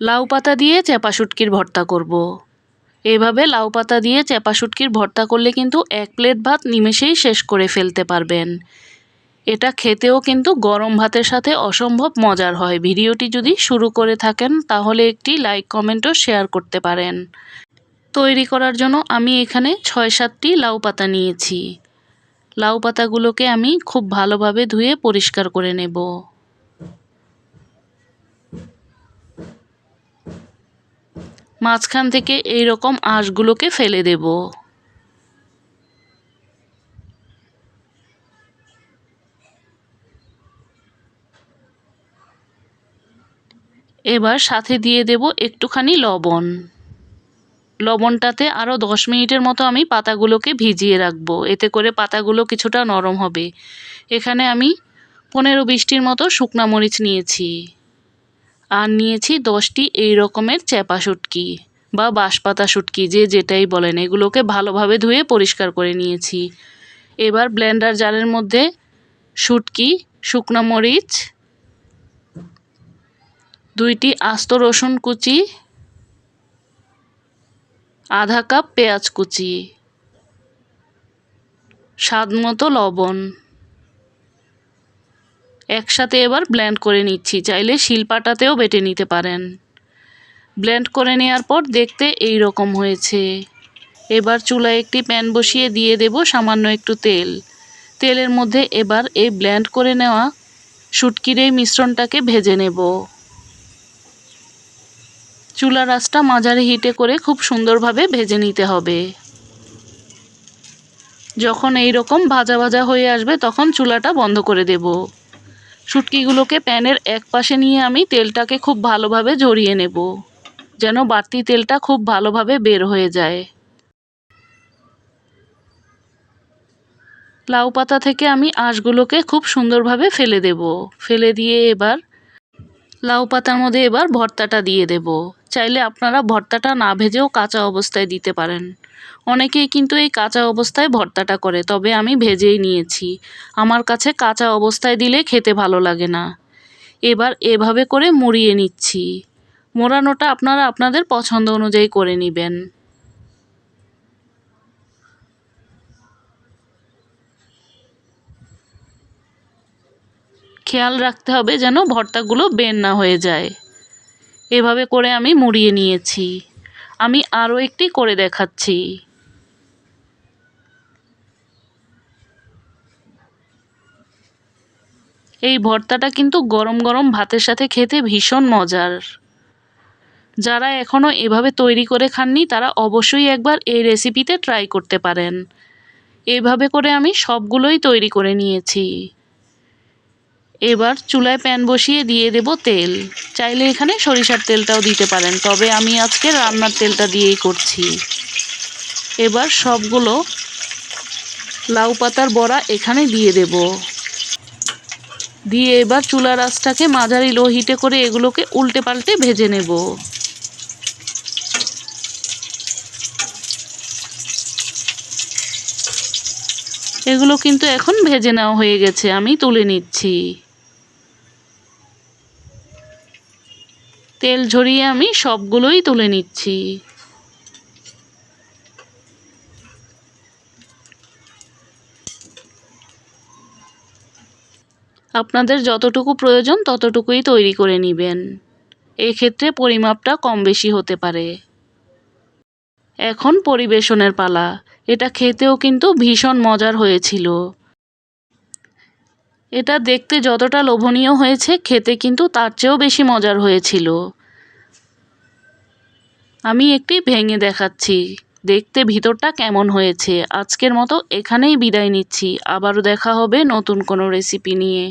লাউ পাতা দিয়ে চেপা শুটকির ভর্তা করব। এভাবে লাউ পাতা দিয়ে চেপা শুটকির ভর্তা করলে কিন্তু 1 প্লেট ভাত নিমেষেই শেষ করে ফেলতে পারবেন। এটা খেতেও কিন্তু গরম ভাতের সাথে অসম্ভব মজার হয়। ভিডিওটি যদি শুরু করে থাকেন তাহলে একটি লাইক কমেন্ট ও শেয়ার করতে পারেন। তৈরি করার জন্য আমি এখানে 6-7টি লাউ পাতা নিয়েছি। লাউ পাতাগুলোকে আমি খুব ভালোভাবে ধুয়ে পরিষ্কার করে নেব। মাঝখান থেকে এই রকম আঁশগুলোকে ফেলে দেব। এবার সাথে দিয়ে দেব একটুখানি লবণ। লবণটাতে আরও 10 মিনিটের মতো আমি পাতাগুলোকে ভিজিয়ে রাখবো, এতে করে পাতাগুলো কিছুটা নরম হবে। এখানে আমি 15-20টির মতো শুকনা মরিচ নিয়েছি, আর নিয়েছি 10টি এই রকমের চেপা শুটকি বা বাঁশপাতা শুটকি, যে যেটাই বলেন। এগুলোকে ভালোভাবে ধুয়ে পরিষ্কার করে নিয়েছি। এবার ব্লেন্ডার জারের মধ্যে শুটকি, শুকনো মরিচ, 2টি আস্ত রসুন কুচি, আধা কাপ পেঁয়াজ কুচি, স্বাদমতো লবণ একসাথে এবার ব্লেন্ড করে নিচ্ছি। চাইলে শিলপাটাতেও বেটে নিতে পারেন। ব্লেন্ড করে নেওয়ার পর দেখতে এই রকম হয়েছে। এবার চুলায় একটি প্যান বসিয়ে দিয়ে দেব সামান্য একটু তেল। তেলের মধ্যে এবার এই ব্লেন্ড করে নেওয়া শুটকির এই মিশ্রণটাকে ভেজে নেব। চুলার আঁচটা মাঝারি হিটে করে খুব সুন্দরভাবে ভেজে নিতে হবে। যখন এই রকম ভাজা ভাজা হয়ে আসবে তখন চুলাটা বন্ধ করে দেব। শুটকিগুলোকে প্যানের এক পাশে নিয়ে আমি তেলটাকে খুব ভালোভাবে ঝরিয়ে নেব, যেন বাড়তি তেলটা খুব ভালোভাবে বের হয়ে যায়। লাউ পাতা থেকে আমি আঁশগুলোকে খুব সুন্দরভাবে ফেলে দেব। ফেলে দিয়ে এবার লাউ পাতার মধ্যে এবার ভর্তাটা দিয়ে দেব। চাইলে আপনারা ভর্তাটা না ভেজেও কাঁচা অবস্থায় দিতে পারেন। অনেকেই কিন্তু এই কাঁচা অবস্থায় ভর্তাটা করে, তবে আমি ভেজেই নিয়েছি। আমার কাছে কাঁচা অবস্থায় দিলে খেতে ভালো লাগে না। এবার এভাবে করে মুড়িয়ে নিচ্ছি। মোড়ানোটা আপনারা আপনাদের পছন্দ অনুযায়ী করে নেবেন। খেয়াল রাখতে হবে যেন ভর্তাগুলো বের না হয়ে যায়। এভাবে করে আমি মুড়িয়ে নিয়েছি। আমি আরও একটি করে দেখাচ্ছি। এই ভর্তাটা কিন্তু গরম গরম ভাতের সাথে খেতে ভীষণ মজার। যারা এখনও এভাবে তৈরি করে খাননি তারা অবশ্যই একবার এই রেসিপিতে ট্রাই করতে পারেন। এইভাবে করে আমি সবগুলোই তৈরি করে নিয়েছি। এবার চুলায় প্যান বসিয়ে দিয়ে দেব তেল। চাইলে এখানে সরিষার তেলটাও দিতে পারেন, তবে আমি আজকে রান্নার তেলটা দিয়েই করছি। এবার সবগুলো লাউ পাতার বড়া এখানে দিয়ে দেব। দিয়ে এবার চুলার আঁচটাকে মাঝারি লো হিটে করে এগুলোকে উল্টে পাল্টে ভেজে নেব। এগুলো কিন্তু এখন ভেজে নেওয়া হয়ে গেছে, আমি তুলে নিচ্ছি। তেল ঝরিয়ে আমি সবগুলোই তুলে নিচ্ছি। আপনাদের যতটুকু প্রয়োজন ততটুকুই তৈরি করে নেবেন। এক্ষেত্রে পরিমাপটা কম বেশি হতে পারে। এখন পরিবেশনের পালা। এটা খেতেও কিন্তু ভীষণ মজার হয়েছিল। এটা দেখতে যতটা লোভনীয় হয়েছে, খেতে কিন্তু তার চেয়েও বেশি মজার হয়েছিল। আমি একটি ভেঙে দেখাচ্ছি দেখতে ভিতরটা কেমন হয়েছে। আজকের মতো এখানেই বিদায় নিচ্ছি। আবারও দেখা হবে নতুন কোনো রেসিপি নিয়ে।